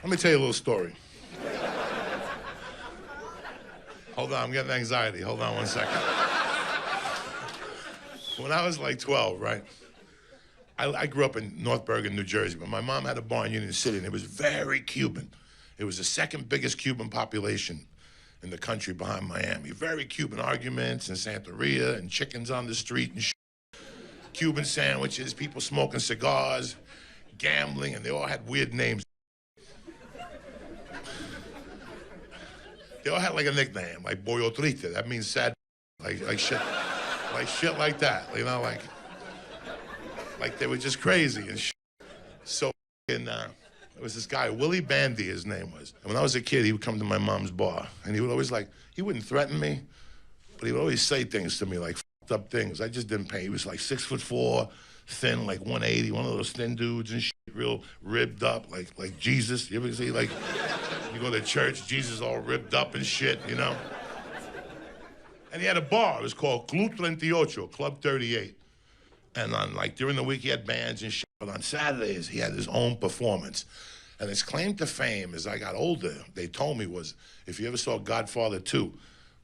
Let me tell you a little story. Hold on, I'm getting anxiety. Hold on one second. When I was like 12, right? I grew up in North Bergen, New Jersey, but my mom had a bar in Union City, and it was very Cuban. It was the second biggest Cuban population in the country behind Miami. Very Cuban arguments and Santeria and chickens on the street and Cuban sandwiches, people smoking cigars, gambling, and they all had weird names. They all had like a nickname, like Boyo Triste. That means sad, like shit like that, you know, like they were just crazy and shit. So, there was this guy, Willie Bandy, his name was. And when I was a kid, he would come to my mom's bar, and he would always he wouldn't threaten me, but he would always say things to me, like fucked up things. I just didn't pay. He was like 6'4", thin, like 180, one of those thin dudes and shit, real ribbed up, like Jesus. You ever see, like, you go to church, Jesus all ribbed up and shit, you know? And he had a bar. It was called Club 38, Club 38. And on, during the week, he had bands and shit. But on Saturdays, he had his own performance. And his claim to fame, as I got older, they told me, was, if you ever saw Godfather 2,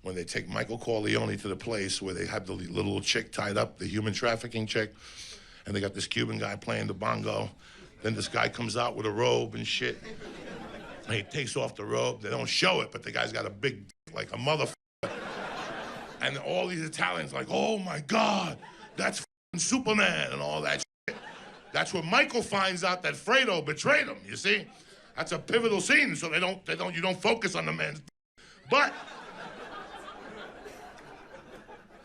when they take Michael Corleone to the place where they have the little chick tied up, the human trafficking chick, and they got this Cuban guy playing the bongo. Then this guy comes out with a robe and shit. And he takes off the robe. They don't show it, but the guy's got a big dick, like a motherfucker. And all these Italians like, oh my God, that's Superman and all that shit. That's where Michael finds out that Fredo betrayed him, you see? That's a pivotal scene, so you don't focus on the man's. But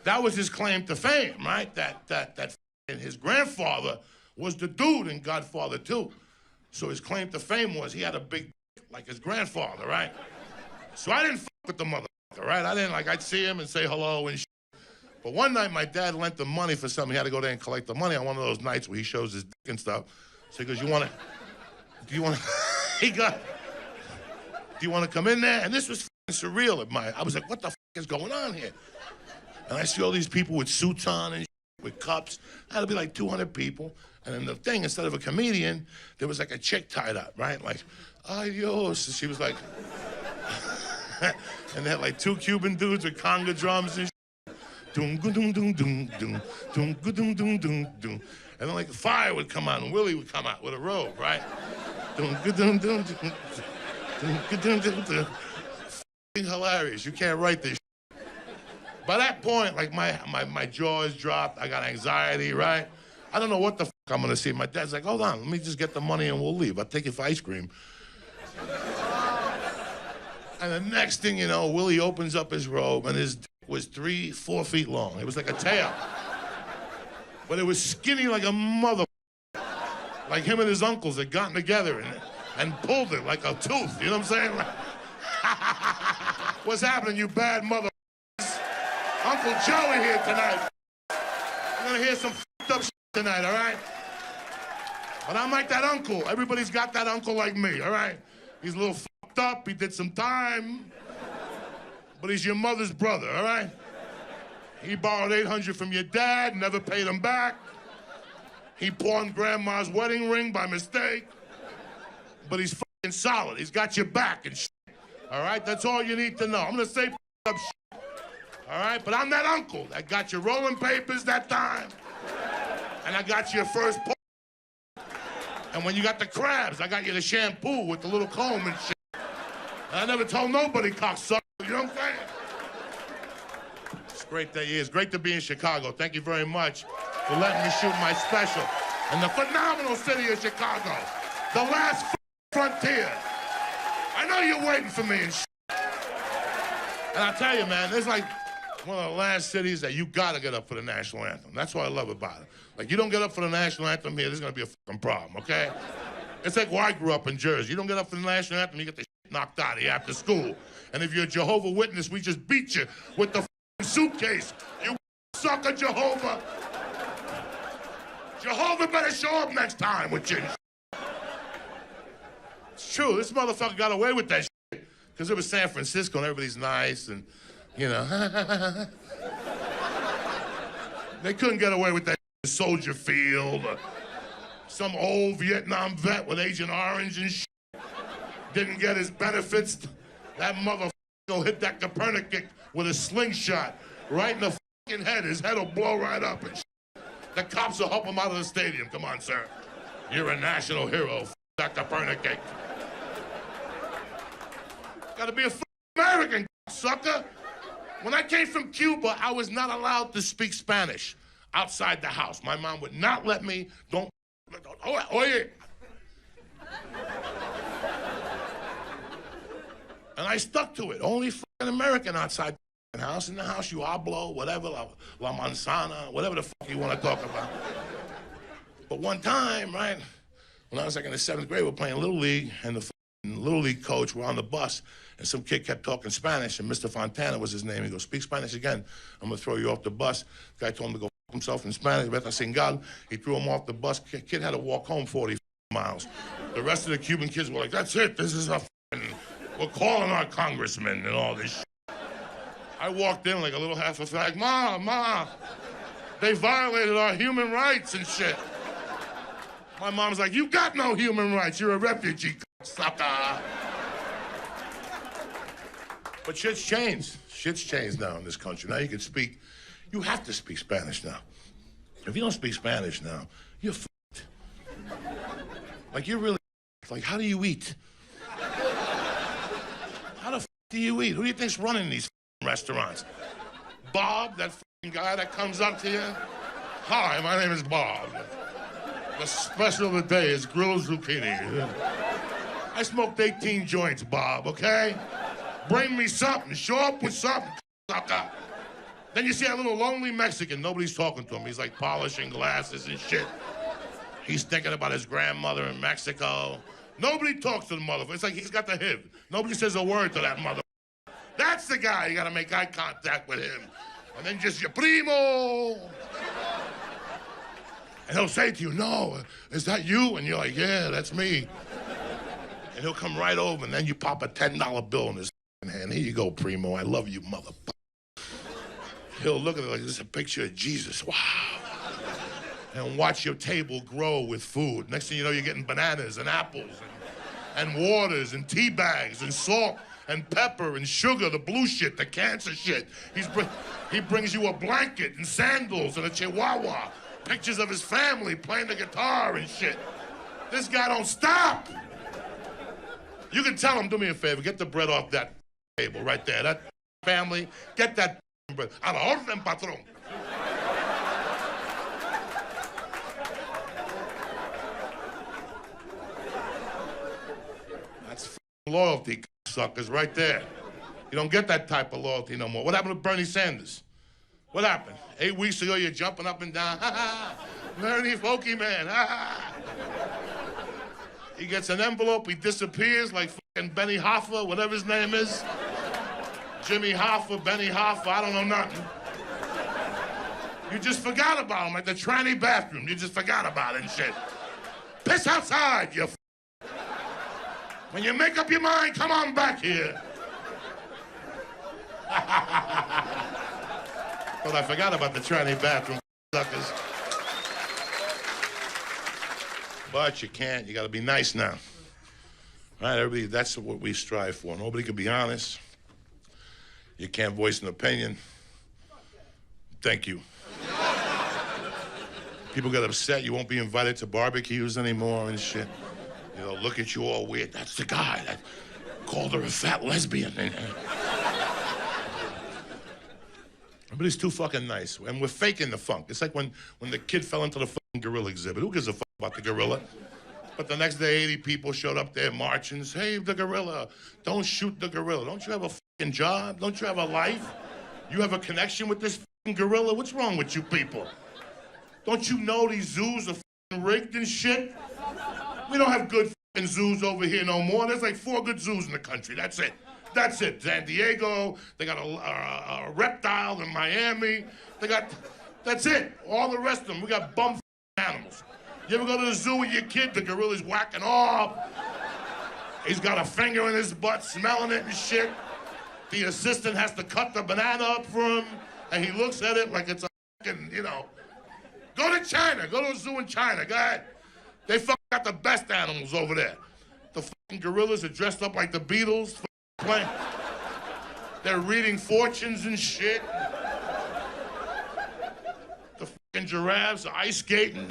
that was his claim to fame, right? That his grandfather was the dude in Godfather 2. So his claim to fame was he had a big like his grandfather, right? So I didn't fuck with the motherfucker, right? I didn't I'd see him and say hello and shit. But one night my dad lent him money for something. He had to go there and collect the money on one of those nights where he shows his dick and stuff. So he goes, do you want to come in there? And this was surreal I was like, what the fuck is going on here? And I see all these people with suits on and with cups. That'd be like 200 people. And then the thing, instead of a comedian, there was like a chick tied up, right? Like, adios. And she was like, and they had like two Cuban dudes with conga drums and doom doom doom doom doom doom doom doom doom doom. And then like the fire would come out and Willie would come out with a robe, right? Doom doom doom doom doom doom doom. Hilarious. You can't write this. By that point, like my jaw is dropped. I got anxiety, right? I don't know what the fuck I'm gonna see. My dad's like, hold on, let me just get the money and we'll leave. I'll take you for ice cream. And the next thing you know, Willie opens up his robe and his dick was 3-4 feet long. It was like a tail. But it was skinny like a mother. Like him and his uncles had gotten together and pulled it like a tooth. You know what I'm saying? What's happening, you bad mother? Uncle Joey here tonight. We're gonna hear some f***ed up shit tonight, all right? But I'm like that uncle. Everybody's got that uncle like me, all right? He's a little f***ed up, he did some time, but he's your mother's brother, all right? He borrowed $800 from your dad, never paid him back. He pawned grandma's wedding ring by mistake, but he's f***ing solid. He's got your back and shit, all right? That's all you need to know. I'm gonna say f***ed up shit. All right, but I'm that uncle that got your rolling papers that time, and I got you your first pull. And when you got the crabs, I got you the shampoo with the little comb and shit. And I never told nobody, cocksucker, you know what I'm saying? It's great that it's great to be in Chicago. Thank you very much for letting me shoot my special in the phenomenal city of Chicago, the last frontier. I know you're waiting for me and shit. And I tell you, man, there's like one of the last cities that you gotta get up for the national anthem. That's what I love about it. Like, you don't get up for the national anthem here, there's gonna be a fucking problem, okay? It's like where I grew up in Jersey. You don't get up for the national anthem, you get the shit knocked out of you after school. And if you're a Jehovah's Witness, we just beat you with the fucking suitcase. You sucker, Jehovah. Jehovah better show up next time with you. It's true, this motherfucker got away with that shit. Because it was San Francisco and everybody's nice and, you know. They couldn't get away with that Soldier Field or some old Vietnam vet with Agent Orange and shit. didn't get his benefits. That motherfucker will hit that Copernicus with a slingshot right in the fucking head. His head will blow right up and shit. The cops will help him out of the stadium. Come on, sir. You're a national hero. That Copernicus. Gotta be a American, sucker. When I came from Cuba, I was not allowed to speak Spanish outside the house. My mom would not let me. Oye. And I stuck to it. Only fucking American outside the house. In the house, you hablo, whatever, la manzana, whatever the fuck you want to talk about. But one time, right, when I was like in the 7th grade, we were playing Little League, and the Little League coach were on the bus, and some kid kept talking Spanish, and Mr. Fontana was his name. He goes, speak Spanish again. I'm going to throw you off the bus. The guy told him to go fuck himself in Spanish. Vete a singal. He threw him off the bus. Kid had to walk home 40 miles. The rest of the Cuban kids were like, that's it. This is we're calling our congressman and all this shit. I walked in like a little half a fag. Ma, they violated our human rights and shit. My mom's like, you got no human rights. You're a refugee, sucker. But shit's changed. Shit's changed now in this country. Now you can speak, you have to speak Spanish now. If you don't speak Spanish now, you're fucked. Like you're really, like how do you eat? How the fuck do you eat? Who do you think's running these restaurants? Bob, that guy that comes up to you? Hi, my name is Bob. The special of the day is grilled zucchini. I smoked 18 joints, Bob, okay? Bring me something. Show up with something, sucker. Then you see that little lonely Mexican. Nobody's talking to him. He's like polishing glasses and shit. He's thinking about his grandmother in Mexico. Nobody talks to the motherfucker. It's like he's got the HIV. Nobody says a word to that motherfucker. That's the guy. You gotta make eye contact with him. And then just your primo. And he'll say to you, no, is that you? And you're like, yeah, that's me. And he'll come right over, and then you pop a $10 bill in his hand. Here you go, primo. I love you, motherfucker. He'll look at it like this is a picture of Jesus. Wow. And watch your table grow with food. Next thing you know, you're getting bananas and apples and waters and tea bags and salt and pepper and sugar, the blue shit, the cancer shit. He brings you a blanket and sandals and a chihuahua. Pictures of his family playing the guitar and shit. This guy don't stop. You can tell him, do me a favor, get the bread off that table right there. That family, get that bread. A la orden, patrón. That's loyalty, suckers, right there. You don't get that type of loyalty no more. What happened to Bernie Sanders? What happened? 8 weeks ago, you're jumping up and down. Ha ha! Bernie Folky man. Ha ha! He gets an envelope, he disappears like fucking Benny Hoffa, whatever his name is. Jimmy Hoffa, Benny Hoffa, I don't know nothing. You just forgot about him, like the tranny bathroom. You just forgot about it and shit. Piss outside, you When you make up your mind, come on back here. Well, I forgot about the tranny bathroom, suckers. But you can't. You got to be nice now. All right, everybody, that's what we strive for. Nobody can be honest. You can't voice an opinion. Thank you. People get upset. You won't be invited to barbecues anymore and shit. You know, look at you all weird. That's the guy that called her a fat lesbian. Everybody's too fucking nice, and we're faking the funk. It's like when the kid fell into the fucking gorilla exhibit. Who gives a fuck about the gorilla? But the next day, 80 people showed up there marching, save the gorilla, don't shoot the gorilla. Don't you have a fucking job? Don't you have a life? You have a connection with this fucking gorilla? What's wrong with you people? Don't you know these zoos are fucking rigged and shit? We don't have good fucking zoos over here no more. There's like 4 good zoos in the country, that's it. That's it. San Diego, they got a reptile in Miami. That's it. All the rest of them, we got bum animals. You ever go to the zoo with your kid, the gorilla's whacking off. He's got a finger in his butt, smelling it and shit. The assistant has to cut the banana up for him, and he looks at it like it's a fucking, you know. Go to China. Go to a zoo in China. Go ahead. They fucking got the best animals over there. The fucking gorillas are dressed up like the Beatles, playing. They're reading fortunes and shit. The fucking giraffes are ice skating.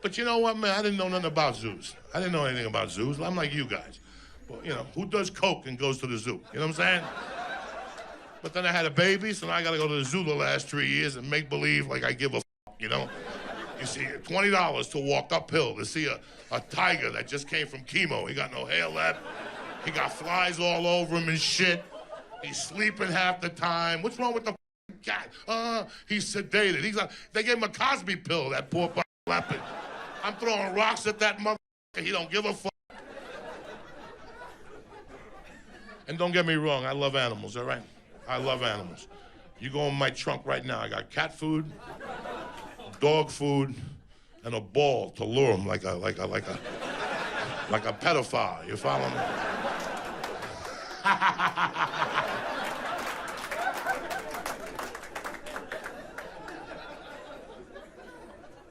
But you know what, man? I didn't know nothing about zoos. I didn't know anything about zoos. I'm like you guys. Well, you know, who does coke and goes to the zoo? You know what I'm saying? But then I had a baby, so now I gotta go to the zoo the last 3 years and make believe like I give a fuck, you know? You see, $20 to walk uphill to see a tiger that just came from chemo. He got no hair left. He got flies all over him and shit. He's sleeping half the time. What's wrong with the cat? He's sedated. They gave him a Cosby pill, that poor leopard. I'm throwing rocks at that motherfucker. He don't give a fuck. And don't get me wrong, I love animals, all right? I love animals. You go in my trunk right now, I got cat food, dog food, and a ball to lure them like a pedophile. You follow me?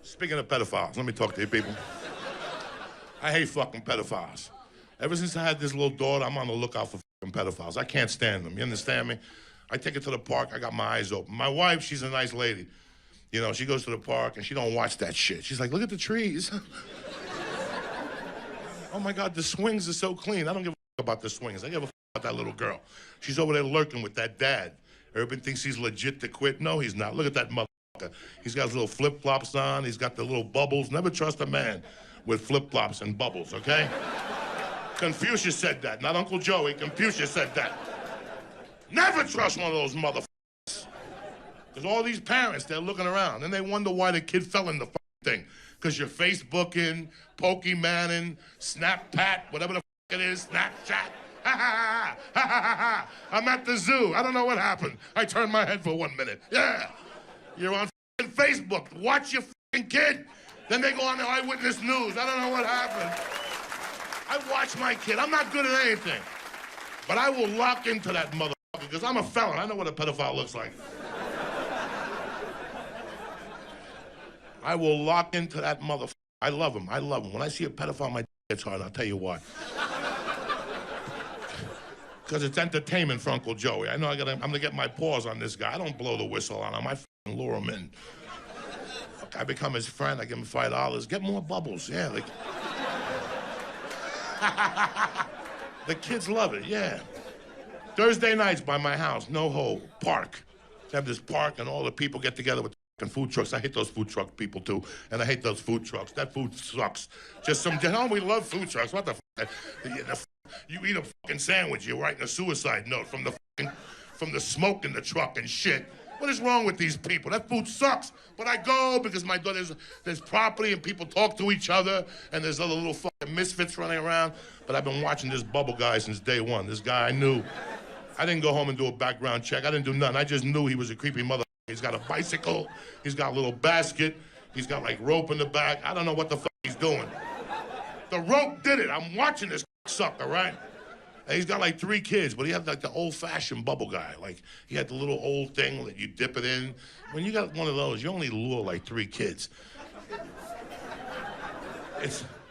Speaking of pedophiles, let me talk to you people. I hate fucking pedophiles. Ever since I had this little daughter, I'm on the lookout for fucking pedophiles. I can't stand them, you understand me? I take her to the park, I got my eyes open. My wife, she's a nice lady. You know, she goes to the park and she don't watch that shit. She's like, look at the trees. Oh my God, the swings are so clean. I don't give a fuck about the swings. I give a fuck about that little girl. She's over there lurking with that dad. Everybody thinks he's legit to quit. No, he's not. Look at that motherfucker. He's got his little flip-flops on. He's got the little bubbles. Never trust a man with flip-flops and bubbles, okay? Confucius said that, not Uncle Joey. Confucius said that. Never trust one of those motherfuckers. Because all these parents, they're looking around, and they wonder why the kid fell in the thing. Because you're Facebooking, Pokemonning, Snapchat, whatever the it is, Snapchat. Ha ha ha ha ha ha. I'm at the zoo. I don't know what happened. I turned my head for 1 minute. Yeah. You're on Facebook. Watch your kid. Then they go on the Eyewitness News. I don't know what happened. I watch my kid. I'm not good at anything. But I will lock into that motherfucker because I'm a felon. I know what a pedophile looks like. I will lock into that motherfucker. I love him. I love him. When I see a pedophile, my gets hard. I'll tell you why. Because it's entertainment for Uncle Joey. I know I'm gonna get my paws on this guy. I don't blow the whistle on him. I fucking lure him in. I become his friend. I give him $5. Get more bubbles. Yeah, like. The kids love it. Yeah. Thursday nights by my house, NoHo Park. They have this park, and all the people get together with food trucks. I hate those food truck people too, and I hate those food trucks. That food sucks. Just some. Oh, we love food trucks. What the? You eat a fucking sandwich. You're writing a suicide note from the smoke in the truck and shit. What is wrong with these people? That food sucks. But I go because my daughter's there's property and people talk to each other and there's other little fucking misfits running around. But I've been watching this bubble guy since day one. This guy I knew. I didn't go home and do a background check. I didn't do nothing. I just knew he was a creepy mother. He's got a bicycle. He's got a little basket. He's got like rope in the back. I don't know what the fuck he's doing. The rope did it. I'm watching this sucker, right? And he's got like 3 kids, but he had like the old-fashioned bubble guy. Like he had the little old thing that you dip it in. When you got one of those, you only lure like 3 kids.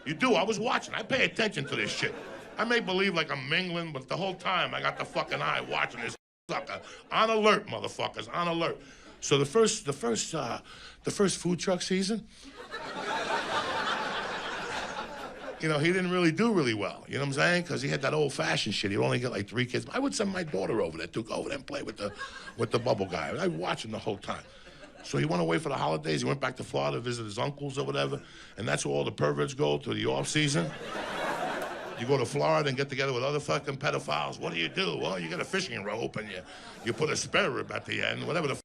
You do. I was watching. I pay attention to this shit. I may believe like I'm mingling, but the whole time I got the fucking eye watching this sucker. On alert, motherfuckers. On alert. So the first food truck season, you know, he didn't really do really well. You know what I'm saying? Because he had that old-fashioned shit. He'd only get like 3 kids. I would send my daughter over there to go over there and play with the bubble guy. I would watch him the whole time. So he went away for the holidays. He went back to Florida to visit his uncles or whatever. And that's where all the perverts go to the off-season. You go to Florida and get together with other fucking pedophiles. What do? Well, you get a fishing rope and you put a spare rib at the end, whatever the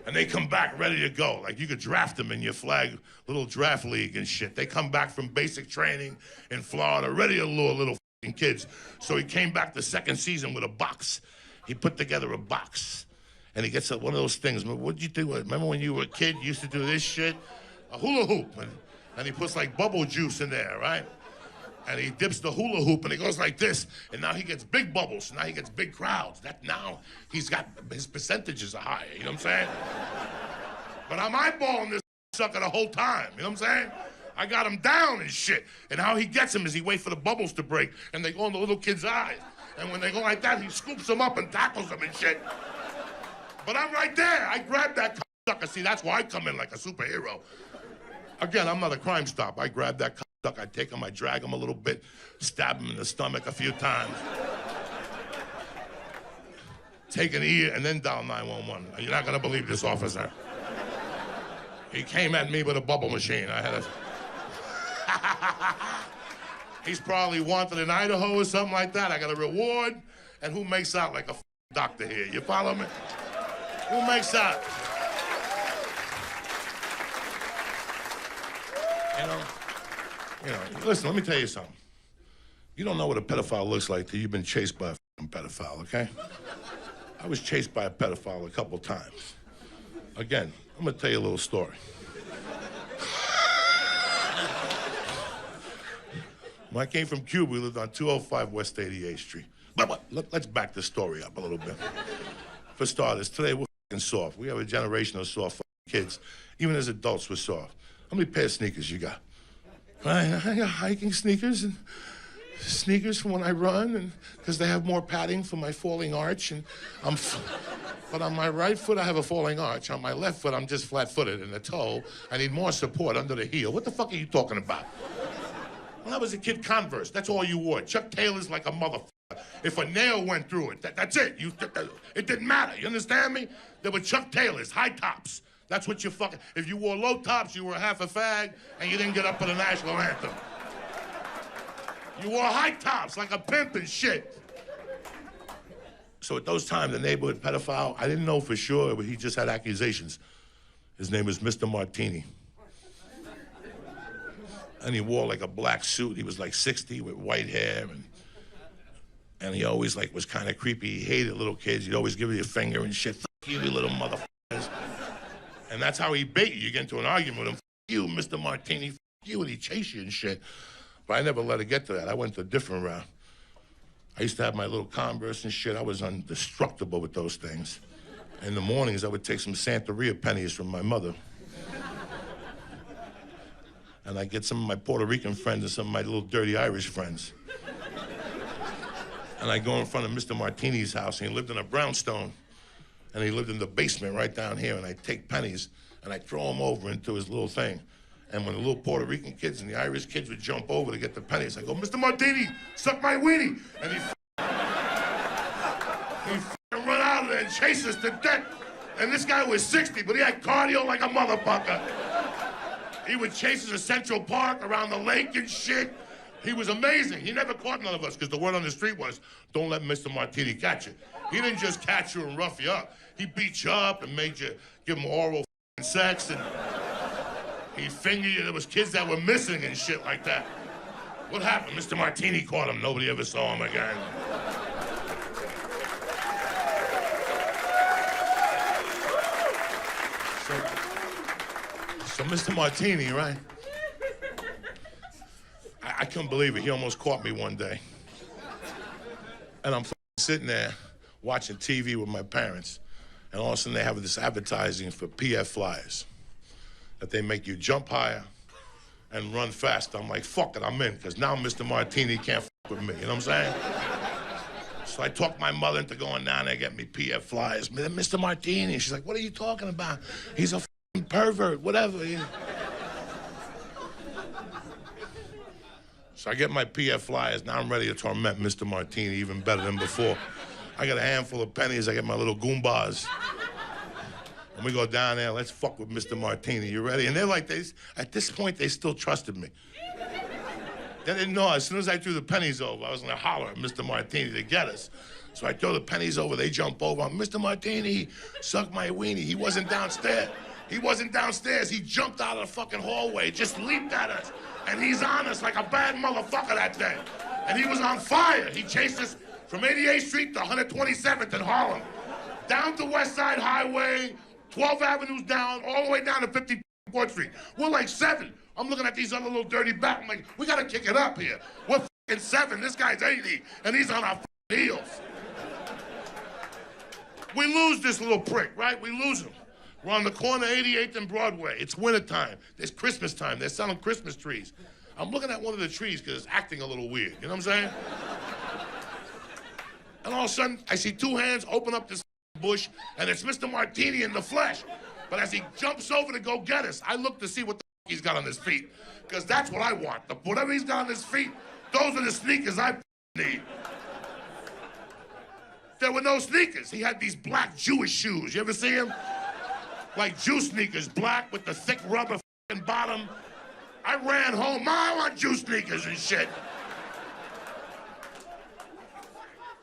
And they come back ready to go. Like you could draft them in your flag little draft league and shit. They come back from basic training in Florida, ready to lure little fucking kids. So he came back the second season with a box. He put together a box. And he gets one of those things. What'd you do? Remember when you were a kid, you used to do this shit? A hula hoop. And he puts like bubble juice in there, right? And he dips the hula hoop and he goes like this. And now he gets big bubbles. Now he gets big crowds. Now he's got, his percentages are higher. You know what I'm saying? But I'm eyeballing this sucker the whole time, you know what I'm saying? I got him down and shit. And how he gets him is he waits for the bubbles to break, and they go in the little kid's eyes. And when they go like that, he scoops them up and tackles them and shit. But I'm right there. I grab that sucker. See, that's why I come in like a superhero. Again, I'm not a crime stop. I grab that sucker, I take him, I drag him a little bit, stab him in the stomach a few times. Take an ear, and then dial 911. You're not gonna believe this, officer. He came at me with a bubble machine. I had a... He's probably wanted in Idaho or something like that. I got a reward, and who makes out like a doctor here? You follow me? Who makes out? You know, listen, let me tell you something. You don't know what a pedophile looks like till you've been chased by a pedophile, okay? I was chased by a pedophile a couple times. Again, I'm gonna tell you a little story. When I came from Cuba, we lived on 205 West 88th Street. But let's back the story up a little bit. For starters, today we're fucking soft. We have a generation of soft kids. Even as adults, we're soft. How many pair of sneakers you got? I got hiking sneakers and sneakers for when I run, and because they have more padding for my falling arch. And but on my right foot, I have a falling arch. On my left foot, I'm just flat-footed. And the toe, I need more support under the heel. What the fuck are you talking about? When I was a kid, Converse, that's all you wore. Chuck Taylor's like a motherfucker. If a nail went through it, that's it. It didn't matter, you understand me? There were Chuck Taylor's, high tops. That's what you fucking... If you wore low tops, you were half a fag, and you didn't get up for the national anthem. You wore high tops like a pimp and shit. So at those times, the neighborhood pedophile, I didn't know for sure, but he just had accusations. His name was Mr. Martini. And he wore like a black suit. He was like 60 with white hair, and he always like was kind of creepy. He hated little kids. He'd always give you a finger and shit. Fuck you little motherfuckers. And that's how he bait you. You get into an argument with him. Fuck you, Mr. Martini. Fuck you, and he'd chase you and shit. But I never let it get to that. I went a different route. I used to have my little Converse and shit. I was indestructible with those things. In the mornings, I would take some Santeria pennies from my mother. And I'd get some of my Puerto Rican friends and some of my little dirty Irish friends. And I'd go in front of Mr. Martini's house, and he lived in a brownstone. And he lived in the basement right down here, and I'd take pennies, and I'd throw them over into his little thing. And when the little Puerto Rican kids and the Irish kids would jump over to get the pennies, I'd go, Mr. Martini, suck my weenie. And he'd run out of there and chase us to death. And this guy was 60, but he had cardio like a motherfucker. He would chase us to Central Park, around the lake and shit. He was amazing. He never caught none of us, because the word on the street was, don't let Mr. Martini catch you. He didn't just catch you and rough you up. He beat you up and made you give him oral sex, and he'd finger you. There was kids that were missing and shit like that. What happened? Mr. Martini caught him. Nobody ever saw him again. So Mr. Martini, right? I couldn't believe it. He almost caught me one day. And I'm sitting there watching TV with my parents, and all of a sudden they have this advertising for PF flyers, that they make you jump higher and run faster. I'm like, fuck it, I'm in, because now Mr. Martini can't fuck with me, you know what I'm saying? So I talked my mother into going down there and getting me PF flyers. Mr. Martini, she's like, what are you talking about? He's a fucking pervert, whatever. So I get my PF flyers. Now I'm ready to torment Mr. Martini even better than before. I got a handful of pennies. I get my little goombas. And we go down there. Let's fuck with Mr. Martini. You ready? And they're like, at this point, they still trusted me. They didn't know. As soon as I threw the pennies over, I was going to holler at Mr. Martini to get us. So I throw the pennies over. They jump over. Mr. Martini, suck my weenie. He wasn't downstairs. He wasn't downstairs. He jumped out of the fucking hallway, just leaped at us. And he's on us like a bad motherfucker that day. And he was on fire. He chased us from 88th Street to 127th in Harlem, down to West Side Highway, 12 avenues down, all the way down to 54th Street. We're like 7. I'm looking at these other little dirty bats. I'm like, we gotta kick it up here. We're fucking 7. This guy's 80, and he's on our heels. We lose this little prick, right? We lose him. We're on the corner, 88th and Broadway. It's wintertime. It's Christmas time. They're selling Christmas trees. I'm looking at one of the trees because it's acting a little weird. You know what I'm saying? And all of a sudden, I see two hands open up this bush, and it's Mr. Martini in the flesh. But as he jumps over to go get us, I look to see what the he's got on his feet. Because that's what I want. Whatever he's got on his feet, those are the sneakers I need. There were no sneakers. He had these black Jewish shoes. You ever see him? Like Jew sneakers, black with the thick rubber bottom. I ran home. Ma, I want Jew sneakers and shit.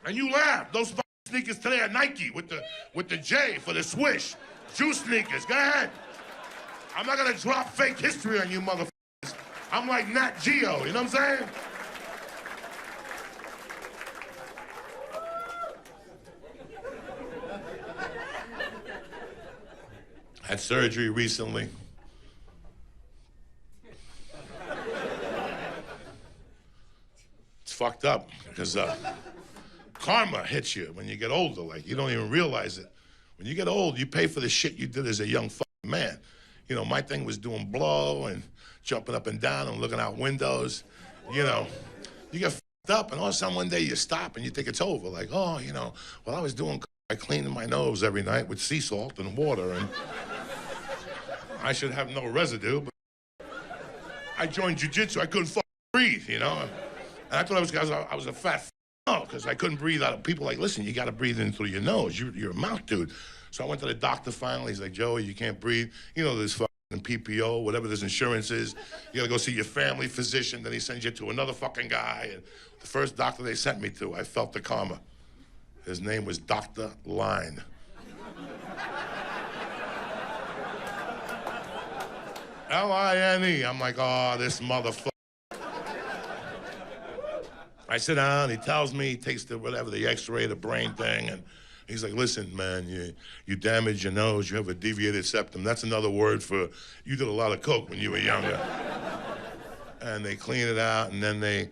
And you laugh. Those sneakers today are Nike with the J for the swish. Jew sneakers. Go ahead. I'm not gonna drop fake history on you motherfuckers. I'm like Nat Geo. You know what I'm saying? Had surgery recently. It's fucked up because karma hits you when you get older. Like, you don't even realize it. When you get old, you pay for the shit you did as a young fucking man. You know, my thing was doing blow and jumping up and down and looking out windows. You know, you get fucked up and all of a sudden one day you stop and you think it's over. Like, oh, you know, well, I was doing, I cleaning my nose every night with sea salt and water, and I should have no residue, but I joined jiu-jitsu. I couldn't fucking breathe, you know? And I thought I was a fat no, because I couldn't breathe out. People like, listen, you got to breathe in through your nose. You're a mouth dude. So I went to the doctor finally. He's like, Joey, you can't breathe. You know, this fucking PPO, whatever this insurance is. You got to go see your family physician. Then he sends you to another fucking guy. And the first doctor they sent me to, I felt the karma. His name was Dr. Line. L-I-N-E. I'm like, oh, this motherfucker. I sit down, he tells me, he takes the whatever, the x-ray, the brain thing, and he's like, listen, man, you damaged your nose, you have a deviated septum. That's another word for you did a lot of coke when you were younger. And they clean it out, and then they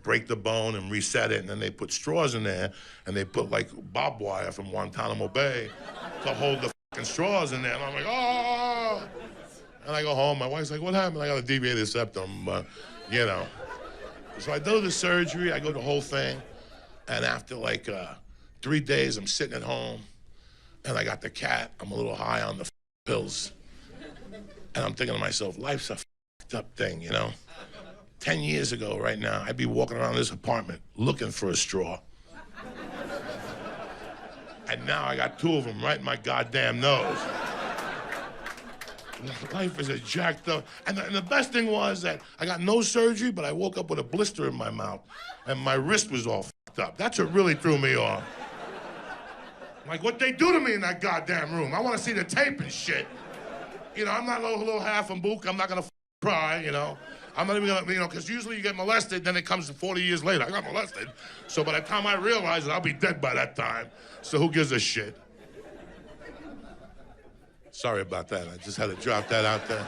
break the bone and reset it, and then they put straws in there, and they put like barbed wire from Guantanamo Bay to hold the fucking straws in there. And I'm like, oh! And I go home, my wife's like, what happened? I got a deviated septum, you know. So I do the surgery, I go the whole thing, and after like 3 days, I'm sitting at home, and I got the cat, I'm a little high on the pills, and I'm thinking to myself, life's a fucked up thing, you know? 10 years ago right now, I'd be walking around this apartment looking for a straw. And now I got 2 of them right in my goddamn nose. Life is a jacked up. And the best thing was that I got no surgery, but I woke up with a blister in my mouth, and my wrist was all fucked up. That's what really threw me off. Like, what they do to me in that goddamn room. I want to see the tape and shit. You know, I'm not a little half and book. I'm not going to cry, you know. I'm not even going to, you know, because usually you get molested, then it comes 40 years later. I got molested. So by the time I realize it, I'll be dead by that time. So who gives a shit? Sorry about that. I just had to drop that out there.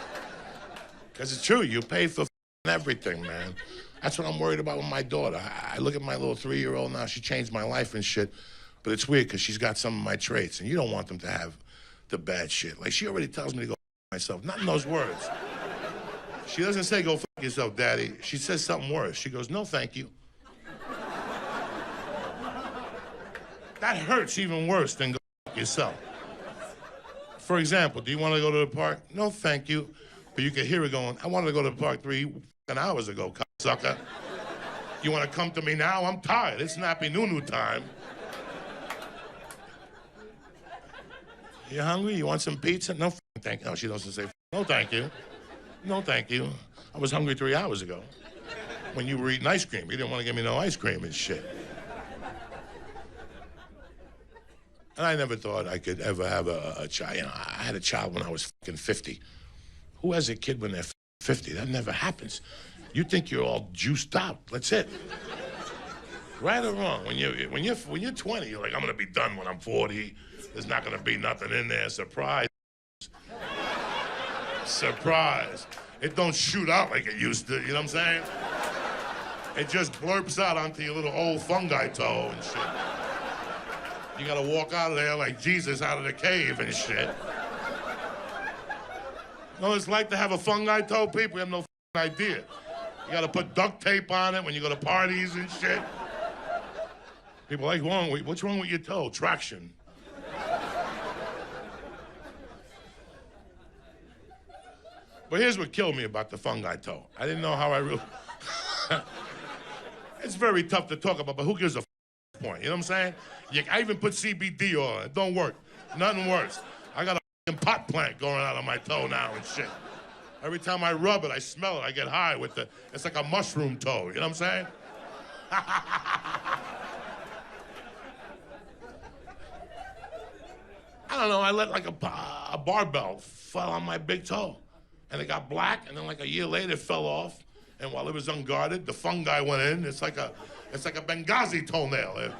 Because it's true. You pay for everything, man. That's what I'm worried about with my daughter. I look at my little 3-year-old now. She changed my life and shit. But it's weird because she's got some of my traits. And you don't want them to have the bad shit. Like, she already tells me to go myself. Not in those words. She doesn't say, go fuck yourself, Daddy. She says something worse. She goes, no, thank you. That hurts even worse than go fuck yourself. For example, do you want to go to the park? No, thank you. But you can hear her going, I wanted to go to the park 3 hours ago, cocksucker. You want to come to me now? I'm tired. It's nappy nunu time. You hungry? You want some pizza? No, thank you. No, she doesn't say, no, thank you. No, thank you. I was hungry 3 hours ago when you were eating ice cream. You didn't want to give me no ice cream and shit. And I never thought I could ever have a child. You know, I had a child when I was fucking 50. Who has a kid when they're 50? That never happens. You think you're all juiced out. That's it. Right or wrong? When you're 20, you're like, I'm gonna be done when I'm 40. There's not gonna be nothing in there. Surprise. Surprise. It don't shoot out like it used to. You know what I'm saying? It just blurps out onto your little old fungi toe and shit. You gotta walk out of there like Jesus out of the cave and shit. You know what it's like to have a fungi toe, people? You have no idea. You gotta put duct tape on it when you go to parties and shit. People are like, what's wrong with your toe? Traction. But here's what killed me about the fungi toe. I didn't know how I really... It's very tough to talk about, but who gives a point? You know what I'm saying? I even put CBD on. It don't work. Nothing works. I got a pot plant going out of my toe now and shit. Every time I rub it, I smell it, I get high with the... It's like a mushroom toe. You know what I'm saying? I don't know. I let like a barbell fall on my big toe. And it got black, and then like a year later it fell off. And while it was unguarded, the fungi went in. It's like a Benghazi toenail.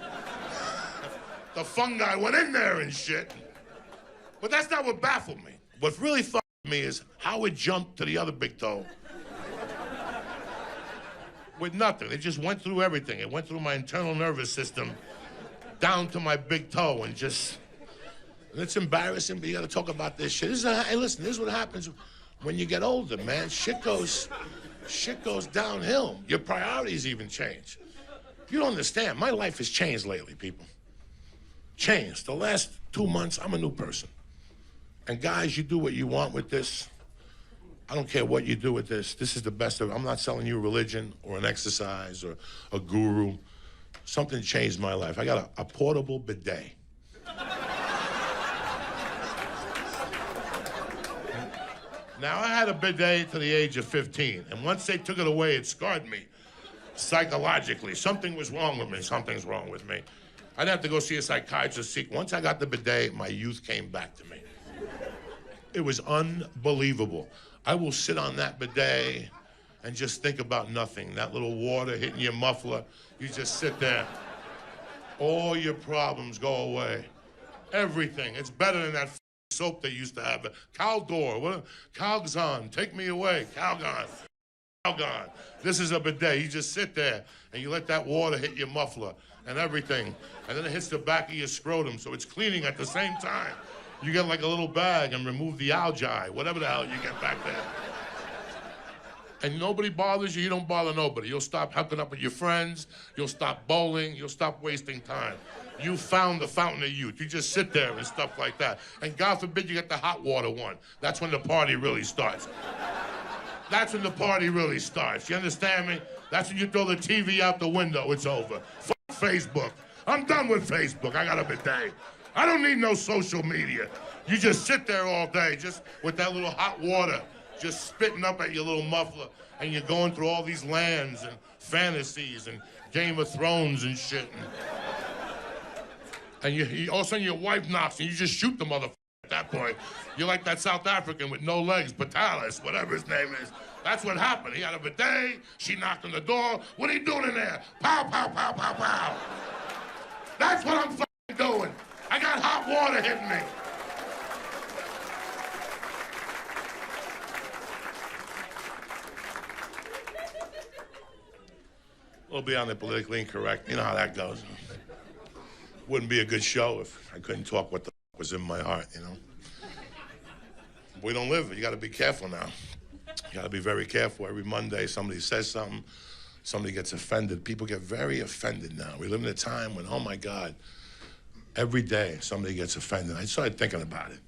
The fungi went in there and shit. But that's not what baffled me. What really fucked me is how it jumped to the other big toe. With nothing. It just went through everything. It went through my internal nervous system down to my big toe and just... It's embarrassing, but you gotta talk about this shit. Hey, listen, this is what happens when you get older, man. Shit goes downhill. Your priorities even change. You don't understand. My life has changed lately, people. Changed. The last 2 months, I'm a new person. And guys, you do what you want with this. I don't care what you do with this. This is the best of it. I'm not selling you religion or an exercise or a guru. Something changed my life. I got a portable bidet. Now, I had a bidet to the age of 15, and once they took it away, it scarred me psychologically. Something was wrong with me. Something's wrong with me. I'd have to go see a psychiatrist. Once I got the bidet, my youth came back to me. It was unbelievable. I will sit on that bidet and just think about nothing. That little water hitting your muffler, you just sit there. All your problems go away. Everything. It's better than that soap they used to have. Caldor, Calgon, take me away. Calgon. This is a bidet. You just sit there and you let that water hit your muffler and everything. And then it hits the back of your scrotum, so it's cleaning at the same time. You get like a little bag and remove the algae, whatever the hell you get back there. And nobody bothers you, you don't bother nobody. You'll stop hooking up with your friends, you'll stop bowling, you'll stop wasting time. You found the fountain of youth. You just sit there and stuff like that. And God forbid you get the hot water one. That's when the party really starts. That's when the party really starts. You understand me? That's when you throw the TV out the window. It's over. Fuck Facebook. I'm done with Facebook. I got a bidet. I don't need no social media. You just sit there all day, just with that little hot water, just spitting up at your little muffler, and you're going through all these lands and fantasies and Game of Thrones and shit. And you all of a sudden your wife knocks and you just shoot the motherfucker at that point. You're like that South African with no legs, Batalis, whatever his name is. That's what happened. He had a bidet, she knocked on the door. What are you doing in there? Pow, pow, pow, pow, pow. That's what I'm fucking doing. I got hot water hitting me. A little beyond the politically incorrect. You know how that goes. Wouldn't be a good show if I couldn't talk what the fuck was in my heart, you know? We don't live it. You got to be careful now. You got to be very careful. Every Monday, somebody says something, somebody gets offended. People get very offended now. We live in a time when, oh my God, every day somebody gets offended. I started thinking about it.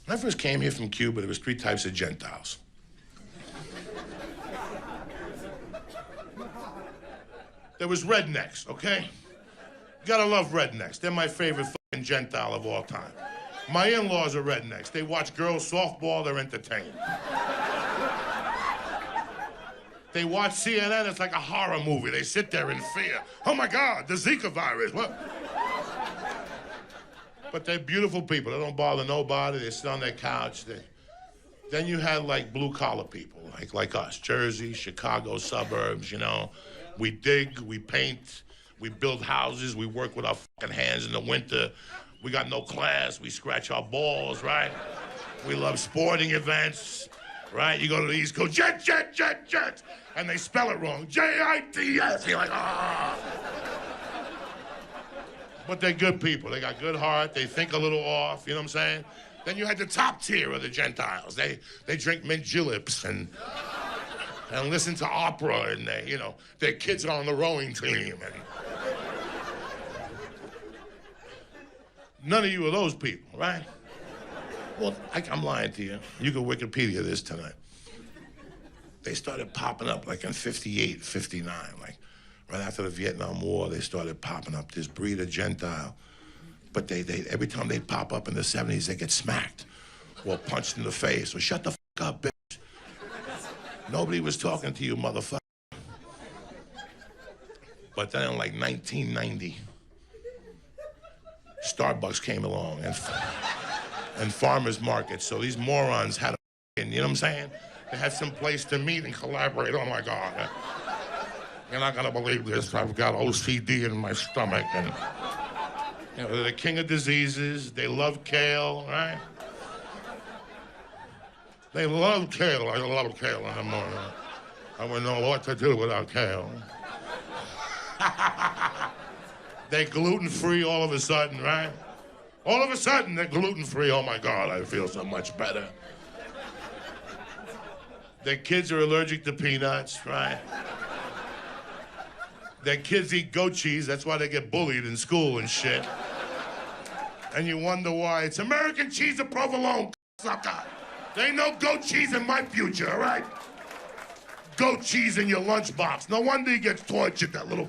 When I first came here from Cuba, there was 3 types of Gentiles. There was rednecks, okay? You gotta love rednecks. They're my favorite fucking Gentile of all time. My in-laws are rednecks. They watch girls softball, they're entertained. They watch CNN, it's like a horror movie. They sit there in fear. Oh my God, the Zika virus, what? But they're beautiful people. They don't bother nobody. They sit on their couch. Then you had like blue-collar people, like us, Jersey, Chicago suburbs, you know. We dig, we paint, we build houses, we work with our fucking hands in the winter. We got no class, we scratch our balls, right? We love sporting events, right? You go to the East Coast, Jets, and they spell it wrong, Jits. You're like, ah. But they're good people. They got good heart. They think a little off, you know what I'm saying? Then you had the top tier of the Gentiles. They drink mint juleps and listen to opera, and their kids are on the rowing team. And none of you are those people, right? Well, I'm lying to you. You can Wikipedia this tonight. They started popping up like in 58, 59, like right after the Vietnam War, they started popping up this breed of Gentile. But they every time they pop up in the 70s, they get smacked or punched in the face or shut the fuck up, bitch. Nobody was talking to you, motherfucker. But then in like 1990, Starbucks came along and farmers markets. So these morons had you know what I'm saying? They had some place to meet and collaborate. Oh my God. You're not gonna believe this. I've got OCD in my stomach. And they're the king of diseases. They love kale, right? They love kale. I love kale in the morning. I wouldn't know what to do without kale. They gluten-free all of a sudden, right? All of a sudden, they're gluten-free. Oh my God, I feel so much better. Their kids are allergic to peanuts, right? Their kids eat goat cheese. That's why they get bullied in school and shit. And you wonder why. It's American cheese or provolone, sucker. There ain't no goat cheese in my future, all right? Goat cheese in your lunchbox. No wonder he gets tortured, that little...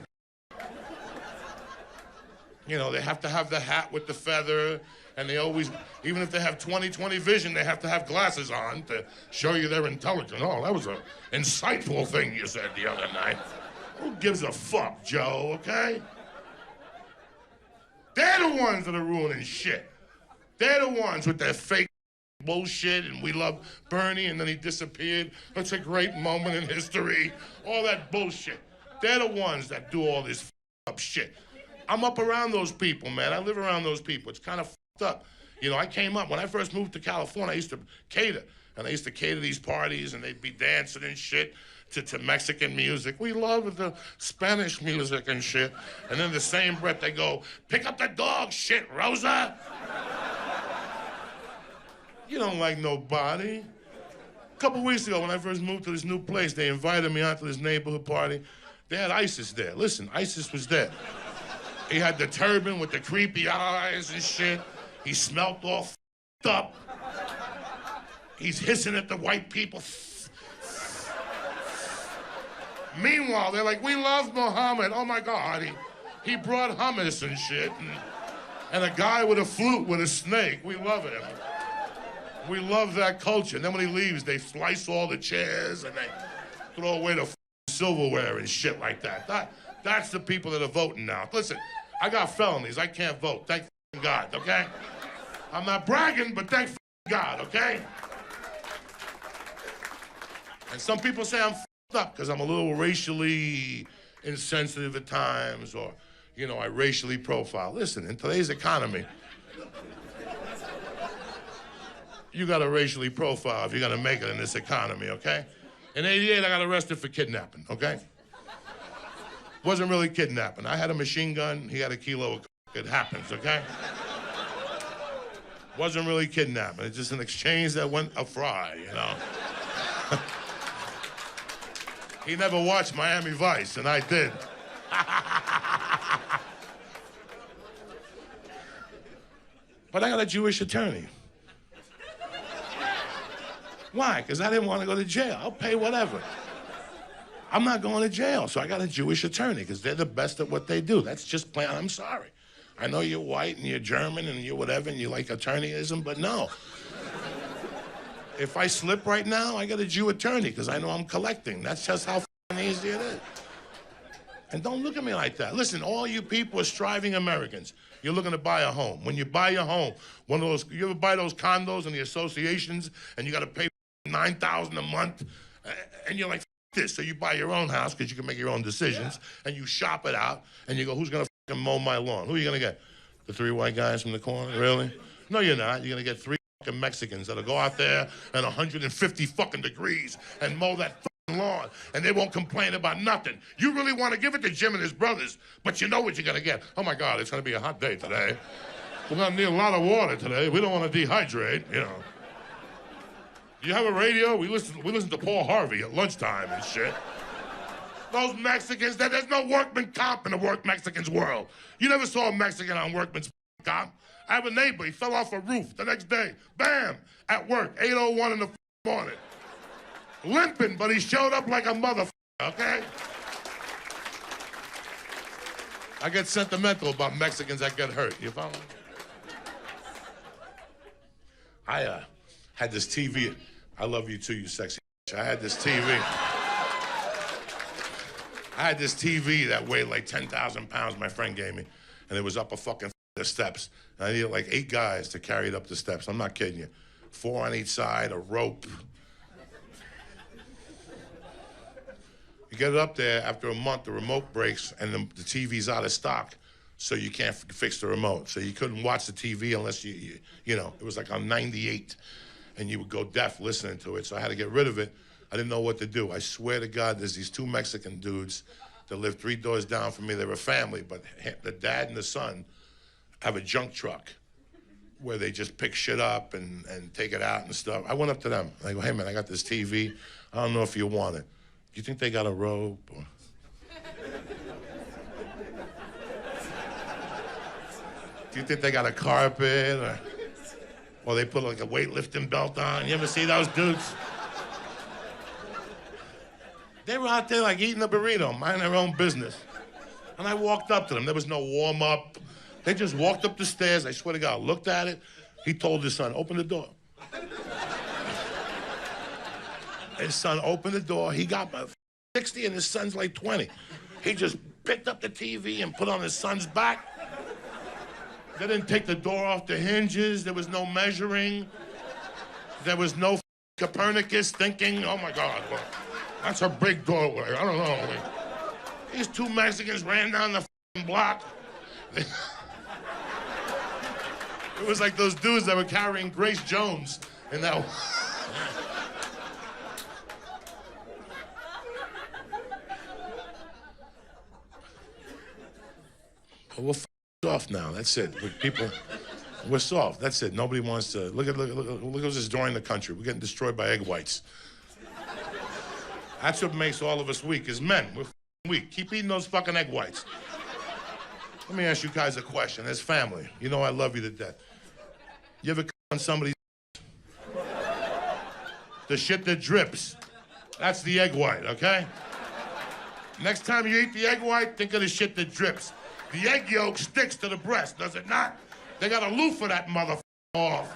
They have to have the hat with the feather, and they always, even if they have 20/20 vision, they have to have glasses on to show you they're intelligent. Oh, that was an insightful thing you said the other night. Who gives a fuck, Joe, okay? They're the ones that are ruining shit. They're the ones with their fake bullshit, and we love Bernie, and then he disappeared. That's a great moment in history. All that bullshit. They're the ones that do all this up shit. I'm up around those people, man. I live around those people. It's kind of up. I came up, when I first moved to California, I used to cater. And I used to cater these parties, and they'd be dancing and shit to Mexican music. We love the Spanish music and shit. And then the same breath, they go, pick up the dog shit, Rosa. You don't like nobody. A couple weeks ago, when I first moved to this new place, they invited me out to this neighborhood party. They had ISIS there. Listen, ISIS was there. He had the turban with the creepy eyes and shit. He smelled all f***ed up. He's hissing at the white people. Meanwhile, they're like, we love Muhammad. Oh my God, he brought hummus and shit. And a guy with a flute with a snake. We love him. We love that culture. And then when he leaves, they slice all the chairs and they throw away the silverware and shit like that. That's the people that are voting now. Listen, I got felonies. I can't vote. Thank God, okay? I'm not bragging, but thank God, okay? And some people say I'm up because I'm a little racially insensitive at times, or, I racially profile. Listen, in today's economy, you got to racially profile if you're going to make it in this economy, okay? In '88, I got arrested for kidnapping, okay? Wasn't really kidnapping. I had a machine gun. He had a kilo of coke. It happens, okay? Wasn't really kidnapping. It's just an exchange that went awry, He never watched Miami Vice, and I did. But I got a Jewish attorney. Why? Because I didn't want to go to jail. I'll pay whatever. I'm not going to jail, so I got a Jewish attorney because they're the best at what they do. That's just plain. I'm sorry. I know you're white and you're German and you're whatever and you like attorneyism, but no. If I slip right now, I got a Jew attorney because I know I'm collecting. That's just how easy it is. And don't look at me like that. Listen, all you people are striving Americans. You're looking to buy a home. When you buy your home, one of those, you ever buy those condos in the associations and you got to pay $9,000 a month, and you're like, this. So you buy your own house because you can make your own decisions, and you shop it out, and you go, who's going to mow my lawn? Who are you going to get? The 3 white guys from the corner? Really? No, you're not. You're going to get 3 fucking Mexicans that'll go out there at 150 fucking degrees and mow that fucking lawn, and they won't complain about nothing. You really want to give it to Jim and his brothers, but you know what you're going to get. Oh, my God, it's going to be a hot day today. We're gonna need a lot of water today. We don't want to dehydrate, you know. Do you have a radio? We listen to Paul Harvey at lunchtime and shit. Those Mexicans, there's no workman comp in the Mexicans world. You never saw a Mexican on workman's comp. I have a neighbor, he fell off a roof the next day. Bam! At work, 8:01 in the morning. Limping, but he showed up like a motherfucker, okay? I get sentimental about Mexicans that get hurt, you follow? I had this TV. I love you too, you sexy bitch. I had this TV that weighed like 10,000 pounds my friend gave me, and it was up a fucking the steps. And I needed like 8 guys to carry it up the steps. I'm not kidding you. 4 on each side, a rope. You get it up there, after a month, the remote breaks and the TV's out of stock, so you can't fix the remote. So you couldn't watch the TV unless you know, it was like on 98, and you would go deaf listening to it. So I had to get rid of it. I didn't know what to do. I swear to God, there's these 2 Mexican dudes that live 3 doors down from me. They're a family, but the dad and the son have a junk truck where they just pick shit up and take it out and stuff. I went up to them. I go, hey, man, I got this TV. I don't know if you want it. Do you think they got a rope? Or... Do you think they got a carpet? Or they put like a weightlifting belt on? You ever see those dudes? They were out there like eating a burrito, minding their own business. And I walked up to them. There was no warm-up. They just walked up the stairs. I swear to God, looked at it. He told his son, open the door. His son opened the door. He got 60 and his son's like 20. He just picked up the TV and put on his son's back. They didn't take the door off the hinges. There was no measuring. There was no Copernicus thinking, oh my God, well, that's a big doorway. I don't know. These 2 Mexicans ran down the block. It was like those dudes that were carrying Grace Jones in that. We're soft now. That's it. We're soft. That's it. Nobody wants to look at us destroying the country. We're getting destroyed by egg whites. That's what makes all of us weak as men. We're weak. Keep eating those fucking egg whites. Let me ask you guys a question. As family, you know I love you to death. You ever on somebody's the shit that drips? That's the egg white, okay? Next time you eat the egg white, think of the shit that drips. The egg yolk sticks to the breast, does it not? They got a loofah that motherfucker off.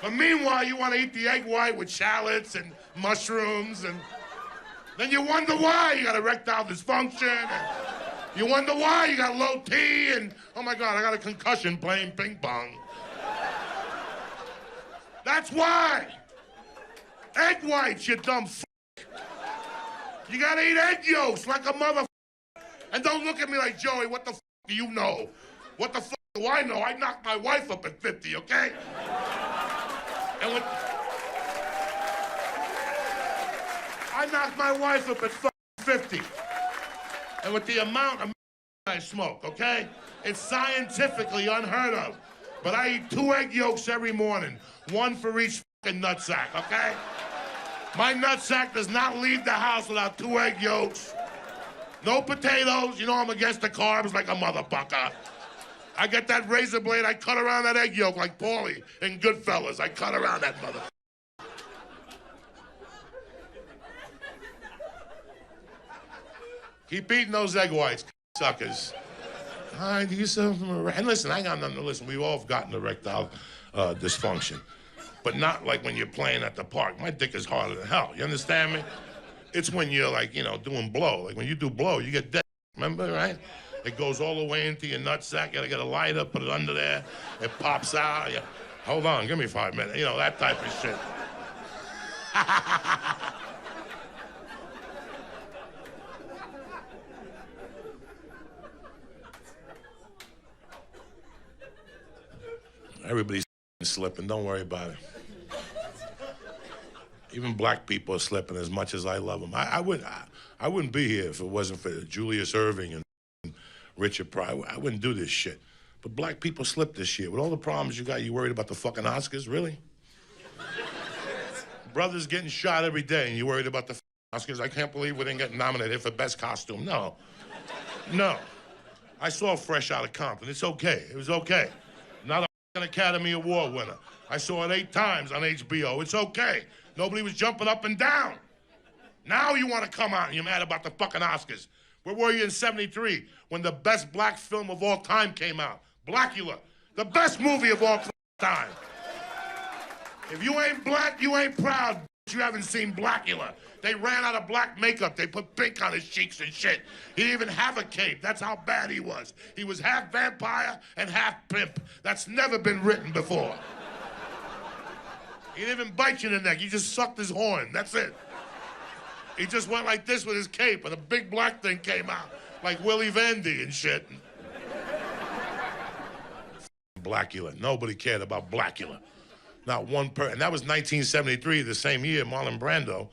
But meanwhile, you want to eat the egg white with shallots and mushrooms, and then you wonder why you got erectile dysfunction, and you wonder why you got low T, and oh my God, I got a concussion playing ping pong. That's why. Egg whites, you dumb f***. You gotta eat egg yolks like a motherfucker. And don't look at me like, Joey, what the f*** do you know? What the f*** do I know? I knocked my wife up at 50, okay? And when I knocked my wife up at 50. And with the amount of I smoke, okay? It's scientifically unheard of. But I eat 2 egg yolks every morning, 1 for each fucking nutsack, okay? My nutsack does not leave the house without 2 egg yolks. No potatoes. You know I'm against the carbs like a motherfucker. I get that razor blade, I cut around that egg yolk like Paulie in Goodfellas. I cut around that motherfucker. Keep eating those egg whites, suckers. And listen, I got nothing to listen. We've all gotten erectile dysfunction. But not like when you're playing at the park. My dick is harder than hell. You understand me? It's when you're like, you know, doing blow. Like when you do blow, you get dead. Remember, right? It goes all the way into your nutsack. You gotta get a lighter, put it under there. It pops out. Yeah. Hold on, give me 5 minutes. You know, that type of shit. Everybody's slipping. Don't worry about it. Even black people are slipping as much as I love them. I wouldn't be here if it wasn't for Julius Erving and Richard Pryor. I wouldn't do this shit. But black people slipped this year. With all the problems you got, you worried about the fucking Oscars? Really? Brothers getting shot every day, and you worried about the Oscars? I can't believe we didn't get nominated for Best Costume. No. No. I saw Fresh Out of Compton. It's okay. It was okay. Not an Academy Award winner. I saw it 8 times on HBO. It's okay. Nobody was jumping up and down. Now you want to come out and you're mad about the fucking Oscars. Where were you in '73 when the best black film of all time came out? Blackula, the best movie of all time. If you ain't black, you ain't proud. You haven't seen Blackula. They ran out of black makeup. They put pink on his cheeks and shit. He didn't even have a cape. That's how bad he was. He was half vampire and half pimp. That's never been written before. He didn't even bite you in the neck. He just sucked his horn. That's it. He just went like this with his cape, and a big black thing came out, like Willie Vandy and shit. Blackula. Nobody cared about Blackula. Not one person. And that was 1973, the same year Marlon Brando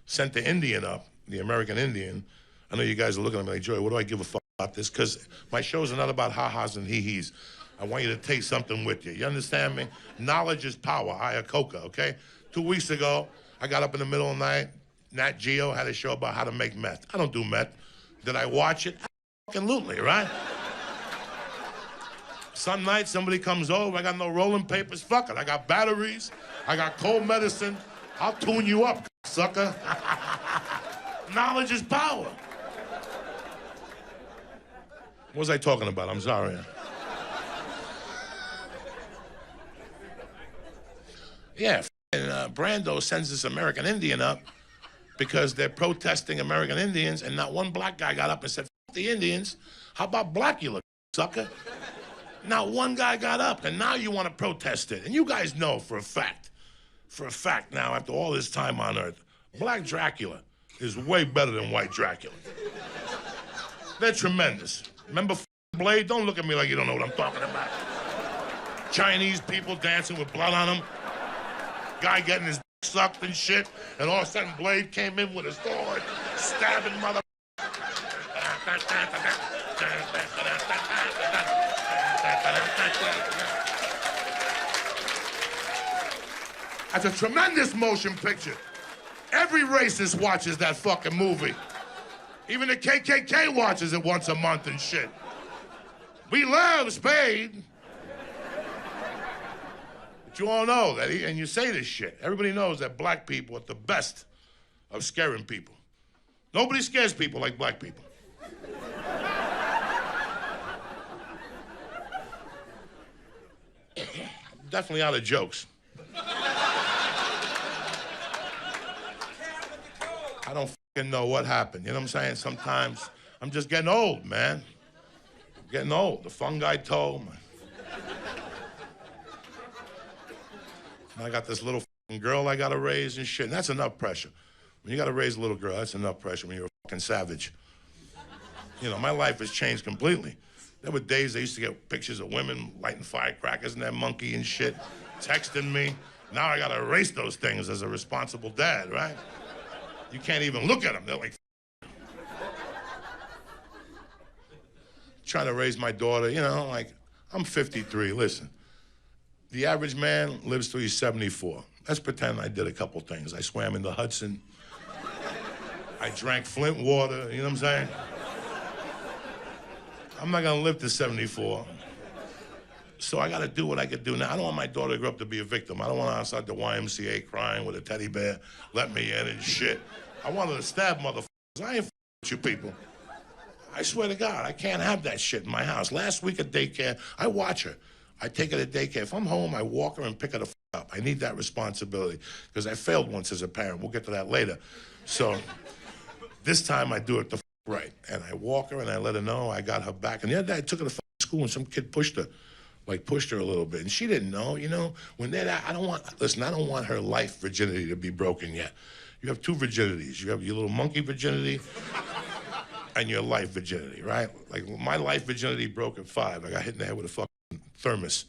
sent the Indian up, the American Indian. I know you guys are looking at me like, Joey, what do I give a fuck about this? Because my shows are not about ha-has and hee-hees. I want you to take something with you. You understand me? Knowledge is power, Ayakoka, okay? 2 weeks ago, I got up in the middle of the night. Nat Geo had a show about how to make meth. I don't do meth. Did I watch it? Absolutely, right? Some night, somebody comes over, I got no rolling papers, fuck it. I got batteries, I got cold medicine. I'll tune you up, sucker. Knowledge is power. What was I talking about? I'm sorry. Yeah, Brando sends this American Indian up because they're protesting American Indians, and not one black guy got up and said, "F the Indians, how about Blackula, sucker?" Not one guy got up, and now you want to protest it. And you guys know for a fact now, after all this time on Earth, Black Dracula is way better than White Dracula. They're tremendous. Remember Blade? Don't look at me like you don't know what I'm talking about. Chinese people dancing with blood on them. Guy getting his sucked and shit, and all of a sudden Blade came in with his sword, stabbing mother. That's a tremendous motion picture. Every racist watches that fucking movie. Even the KKK watches it once a month and shit. We love Spade. But you all know that, and you say this shit. Everybody knows that black people are the best of scaring people. Nobody scares people like black people. Definitely out of jokes. I don't fucking know what happened. You know what I'm saying? Sometimes I'm just getting old, man. I'm getting old. The fungi toe. I got this little fucking girl I gotta raise and shit. And that's enough pressure. When you gotta raise a little girl, that's enough pressure when you're a fucking savage. You know, my life has changed completely. There were days I used to get pictures of women lighting firecrackers and that monkey and shit, texting me. Now I gotta erase those things as a responsible dad, right? You can't even look at them. They're like, trying to raise my daughter, you know, like, I'm 53, listen. The average man lives till he's 74. Let's pretend I did a couple things. I swam in the Hudson. I drank Flint water, you know what I'm saying? I'm not gonna live to 74. So I gotta do what I could do now. I don't want my daughter to grow up to be a victim. I don't want her outside the YMCA crying with a teddy bear, let me in and shit. I want her to stab motherfuckers. I ain't with you people. I swear to God, I can't have that shit in my house. Last week at daycare, I watch her. I take her to daycare. If I'm home, I walk her and pick her the up. I need that responsibility because I failed once as a parent. We'll get to that later. So this time I do it the right. And I walk her and I let her know I got her back. And the other day I took her to school and some kid pushed her a little bit. And she didn't know, you know, when they're that, I don't want her life virginity to be broken yet. You have two virginities. You have your little monkey virginity and your life virginity, right? Like my life virginity broke at 5. I got hit in the head with a fucking thermos.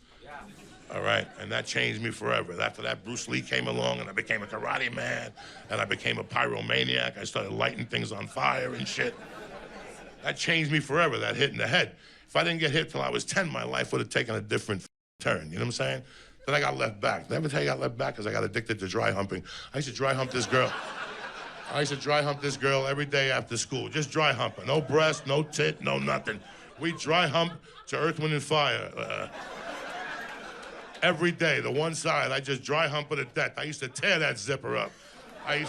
All right, and that changed me forever. After that, Bruce Lee came along, and I became a karate man, and I became a pyromaniac. I started lighting things on fire and shit. That changed me forever, that hit in the head. If I didn't get hit till I was 10, my life would have taken a different turn, you know what I'm saying? Then I got left back. Did I ever tell you I got left back? Because I got addicted to dry humping. I used to dry hump this girl. Every day after school. Just dry humping. No breast, no tit, no nothing. We dry hump to Earth, Wind, and Fire. Every day, the one side, I just dry hump it to death. I used to tear that zipper up. And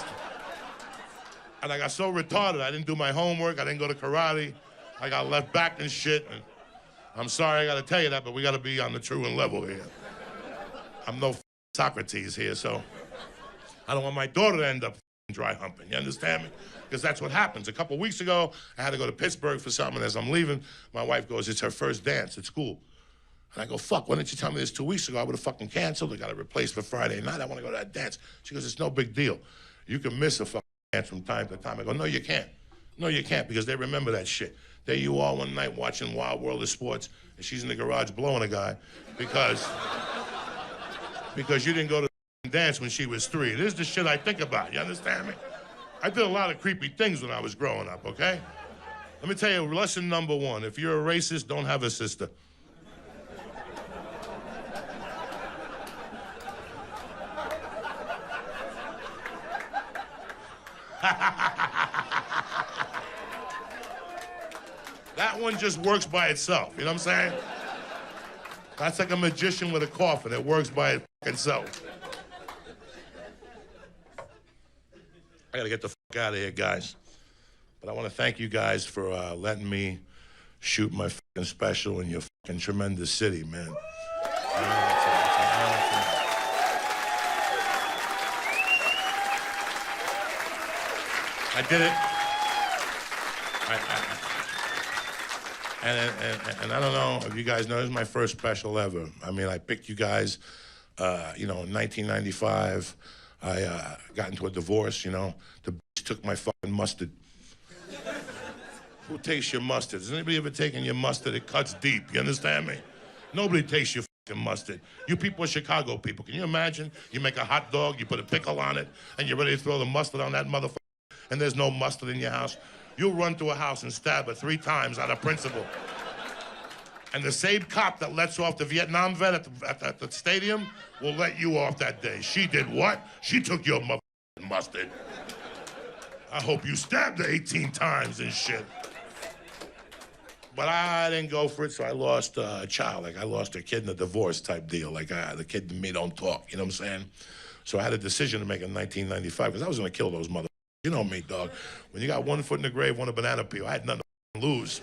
I got so retarded, I didn't do my homework, I didn't go to karate. I got left back and shit. And I'm sorry I gotta tell you that, but we gotta be on the truant level here. I'm no Socrates here, so I don't want my daughter to end up dry humping, you understand me? Because that's what happens. A couple weeks ago, I had to go to Pittsburgh for something. As I'm leaving, my wife goes, it's her first dance at school. And I go, fuck, why didn't you tell me this 2 weeks ago? I would have fucking canceled. I got it replaced for Friday night. I want to go to that dance. She goes, it's no big deal. You can miss a fucking dance from time to time. I go, no, you can't. No, you can't, because they remember that shit. There you are one night watching Wild World of Sports, and she's in the garage blowing a guy because you didn't go to the dance when she was 3. This is the shit I think about, you understand me? I did a lot of creepy things when I was growing up, okay? Let me tell you, lesson number 1, if you're a racist, don't have a sister. That one just works by itself, you know what I'm saying? That's like a magician with a coffin. It works by itself. I gotta get the fuck out of here, guys. But I want to thank you guys for letting me shoot my fucking special in your fucking tremendous city, man. I did it. And I don't know if you guys know, this is my first special ever. I mean, I picked you guys, in 1995. I got into a divorce, The bitch took my fucking mustard. Who takes your mustard? Has anybody ever taken your mustard? It cuts deep, you understand me? Nobody takes your fucking mustard. You people are Chicago people. Can you imagine? You make a hot dog, you put a pickle on it, and you're ready to throw the mustard on that motherfucker, and there's no mustard in your house. You'll run to a house and stab her 3 times out of principle. And the same cop that lets off the Vietnam vet at the stadium will let you off that day. She did what? She took your motherfucking mustard. I hope you stabbed her 18 times and shit. But I didn't go for it, so I lost a child. Like, I lost a kid in a divorce type deal. Like, the kid and me don't talk, you know what I'm saying? So I had a decision to make in 1995, because I was gonna kill those motherfuckers. You know me, dog. When you got 1 foot in the grave, 1 a banana peel, I had nothing to lose.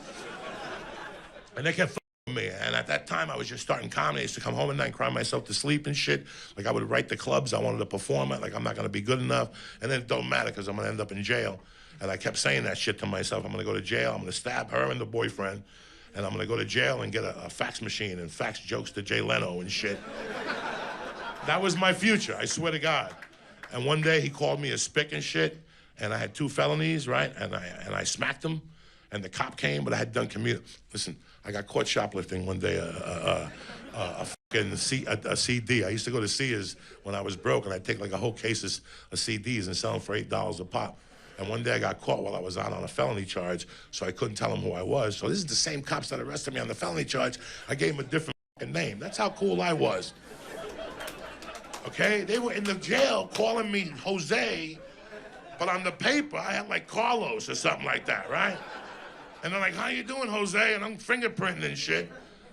And they kept fucking me. And at that time, I was just starting comedy. I used to come home at night and cry myself to sleep and shit. Like, I would write the clubs I wanted to perform at. Like, I'm not going to be good enough. And then it don't matter, because I'm going to end up in jail. And I kept saying that shit to myself. I'm going to go to jail. I'm going to stab her and the boyfriend. And I'm going to go to jail and get a fax machine and fax jokes to Jay Leno and shit. That was my future, I swear to God. And one day, he called me a spick and shit. And I had 2 felonies, right? And I smacked him, and the cop came, but I had done community. Listen, I got caught shoplifting one day a CD. I used to go to Sears when I was broke, and I'd take like a whole case of CDs and sell them for $8 a pop. And one day I got caught while I was out on a felony charge, so I couldn't tell them who I was. So this is the same cops that arrested me on the felony charge. I gave them a different name. That's how cool I was. Okay? They were in the jail calling me Jose, but on the paper, I had like Carlos or something like that, right? And they're like, how you doing, Jose? And I'm fingerprinting and shit.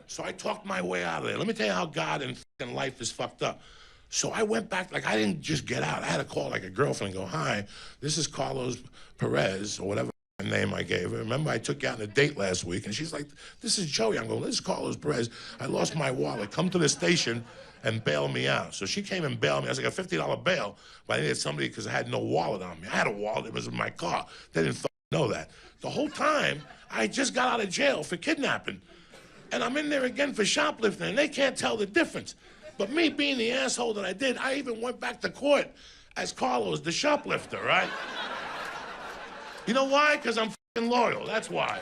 So I talked my way out of there. Let me tell you how God and fucking life is fucked up. So I went back, like, I didn't just get out. I had to call like a girlfriend and go, hi, this is Carlos Perez, or whatever name I gave her. Remember, I took you out on a date last week, and she's like, this is Joey. I'm going, this is Carlos Perez. I lost my wallet. Come to the station and bail me out. So she came and bailed me. I was like, a $50 bail, but I needed somebody because I had no wallet on me. I had a wallet. It was in my car. They didn't know that. The whole time, I just got out of jail for kidnapping. And I'm in there again for shoplifting, and they can't tell the difference. But me being the asshole that I did, I even went back to court as Carlos, the shoplifter, right? You know why? Because I'm fucking loyal. That's why.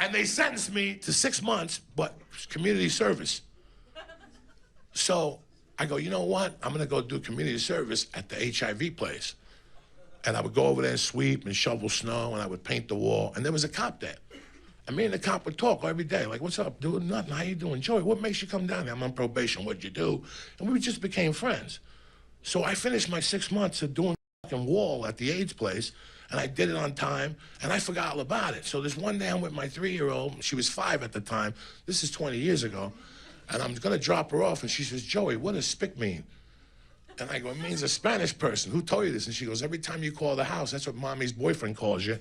And they sentenced me to 6 months, but community service. So I go, you know what? I'm gonna go do community service at the HIV place. And I would go over there and sweep and shovel snow, and I would paint the wall, and there was a cop there. And me and the cop would talk every day, like, what's up, dude? Nothing, how you doing? Joey, what makes you come down here? I'm on probation, what'd you do? And we just became friends. So I finished my 6 months of doing fucking wall at the AIDS place, and I did it on time, and I forgot all about it. So this one day I'm with my 3-year-old, she was 5 at the time, this is 20 years ago, and I'm gonna drop her off, and she says, Joey, what does spick mean? And I go, it means a Spanish person. Who told you this? And she goes, every time you call the house, that's what mommy's boyfriend calls you.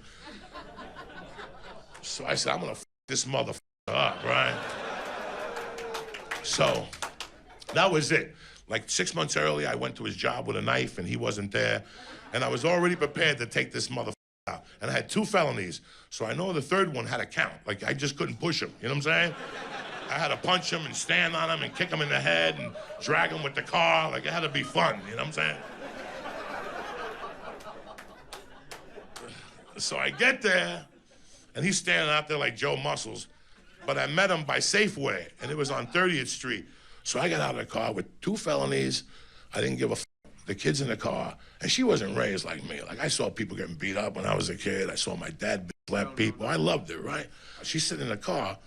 So I said, I'm gonna f this motherfucker up, right? So that was it. Like 6 months earlier, I went to his job with a knife and he wasn't there. And I was already prepared to take this motherfucker out. And I had 2 felonies. So I know the third one had a count. Like I just couldn't push him, you know what I'm saying? I had to punch him and stand on him and kick him in the head and drag him with the car. Like it had to be fun, you know what I'm saying? So I get there, and he's standing out there like Joe Muscles, but I met him by Safeway, and it was on 30th Street. So I got out of the car with 2 felonies. I didn't give a f. The kid's in the car, and she wasn't raised like me. Like I saw people getting beat up when I was a kid. I saw my dad slap people. I loved it, right? She's sitting in the car,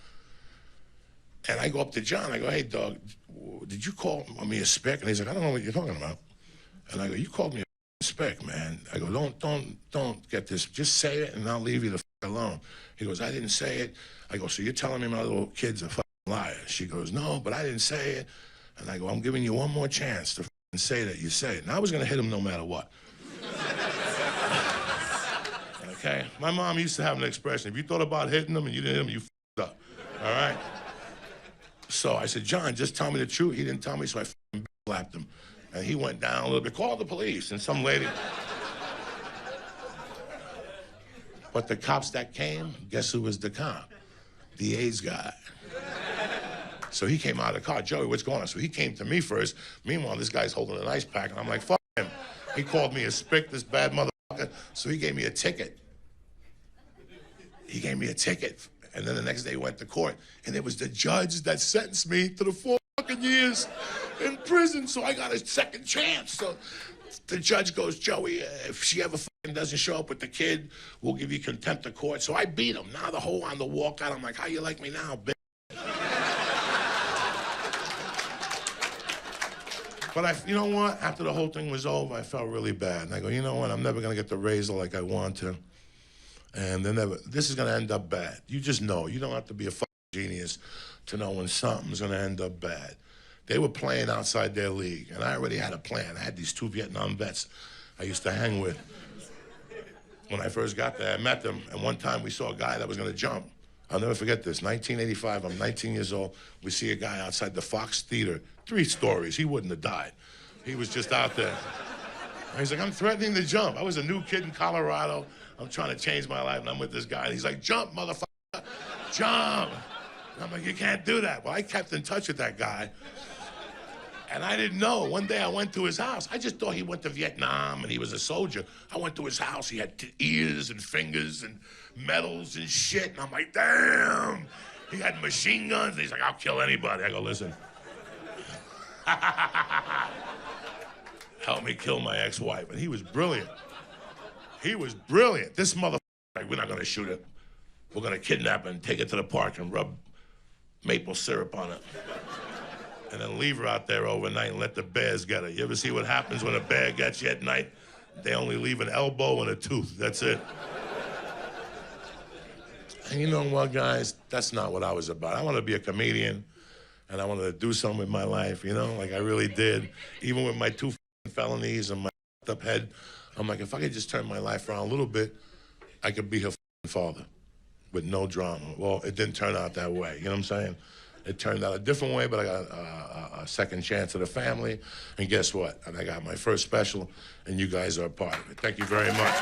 and I go up to John. I go, hey, dog, did you call me a spick? And he's like, I don't know what you're talking about. And I go, you called me a spick, man. I go, don't get this. Just say it, and I'll leave you the f alone. He goes, I didn't say it. I go, so you're telling me my little kid's a fucking liar? She goes, no, but I didn't say it. And I go, I'm giving you one more chance to fucking say that you say it. And I was gonna hit him no matter what. Okay? My mom used to have an expression, if you thought about hitting him and you didn't hit him, you f***ed up, all right? So I said, John, just tell me the truth. He didn't tell me, so I fucking slapped him. And he went down a little bit, called the police, and some lady. But the cops that came, guess who was the cop? The AIDS guy. So he came out of the car, Joey, what's going on? So he came to me first. Meanwhile, this guy's holding an ice pack, and I'm like, fuck him. He called me a spick, this bad motherfucker. So he gave me a ticket. He gave me a ticket. And then the next day he went to court, and it was the judge that sentenced me to the 4 fucking years in prison. So I got a second chance. So the judge goes, Joey, if she ever fucking doesn't show up with the kid, we'll give you contempt of court. So I beat him. Now the whole on the walkout, I'm like, how you like me now, bitch? But you know what? After the whole thing was over, I felt really bad. And I go, you know what? I'm never gonna get the razor like I want to. And this is gonna end up bad. You just know. You don't have to be a fucking genius to know when something's gonna end up bad. They were playing outside their league, and I already had a plan. I had these 2 Vietnam vets I used to hang with. When I first got there, I met them, and one time we saw a guy that was gonna jump. I'll never forget this, 1985, I'm 19 years old. We see a guy outside the Fox Theater, 3 stories, he wouldn't have died. He was just out there. And he's like, I'm threatening to jump. I was a new kid in Colorado. I'm trying to change my life, and I'm with this guy. And he's like, jump, motherfucker, jump. And I'm like, you can't do that. Well, I kept in touch with that guy. And I didn't know. One day I went to his house. I just thought he went to Vietnam and he was a soldier. I went to his house. He had ears and fingers and medals and shit. And I'm like, damn. He had machine guns. And he's like, I'll kill anybody. I go, listen. Help me kill my ex-wife. And he was brilliant. He was brilliant. This motherfucker, like, we're not going to shoot it. We're going to kidnap her and take it to the park and rub maple syrup on it. And then leave her out there overnight and let the bears get her. You ever see what happens when a bear gets you at night? They only leave an elbow and a tooth. That's it. And you know what, guys? That's not what I was about. I wanted to be a comedian, and I wanted to do something with my life, you know? Like I really did. Even with my 2 felonies and my up head, I'm like, if I could just turn my life around a little bit, I could be her father with no drama. Well, it didn't turn out that way, you know what I'm saying? It turned out a different way, but I got a second chance at a family. And guess what? And I got my first special, and you guys are a part of it. Thank you very much.